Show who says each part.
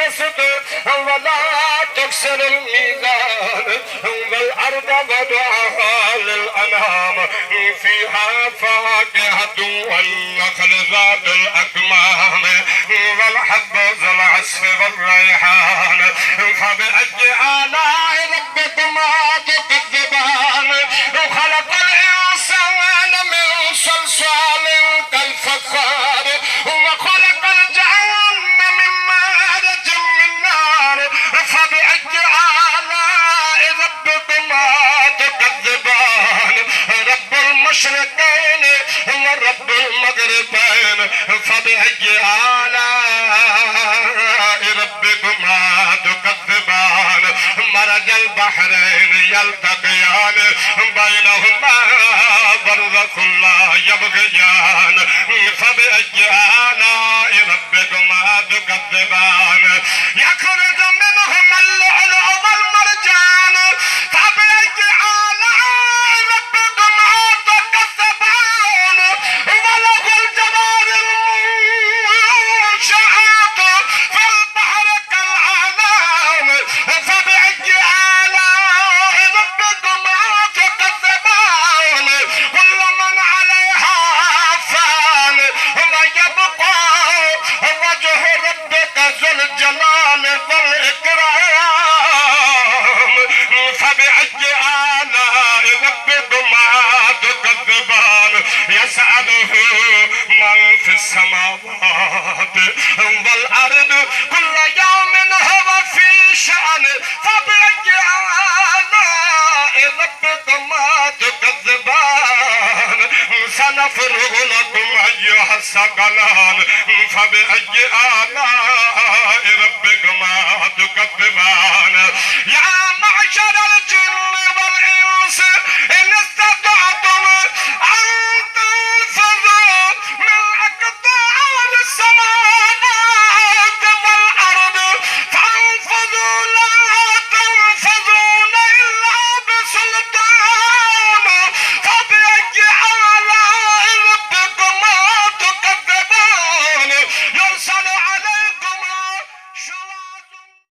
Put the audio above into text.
Speaker 1: القسط ولا تكسر الميزان والأرض وضعها للأنام فيها فاكهة والنخل ذات الأكمام والحب ذو العصف والريحان فبأي آلاء ربكما تكذبان خلق الإنسان من صلصال كالفخار وخلق الجن من مارج من نار فبأي آلاء ربكما تكذبان رب المشرقين ورب المغربين فبأي آلاء ربكما تكذبان مرج البحرين يلتقيان بينهما برزخ لا يبغيان فبأي آلاء ربكما تكذبان يخرج منهما اللؤلؤ والمرجان فبأي آلاء ربكما تكذبان وله الجوار المنشآت في البحر كالأعلام فبأي آلاء ربكما تكذبان كل من عليها فان ويبقى وجه ربك ذو الجلال والإكرام فبأي آلاء ربكما تكذبان يسأله من في السماوات والأرض كل يوم هو في شأن فبأي آلاء ربكما تكذبان سنفرغ لكم أيها الثقلان فبأي آلاء ربكما تكذبان يا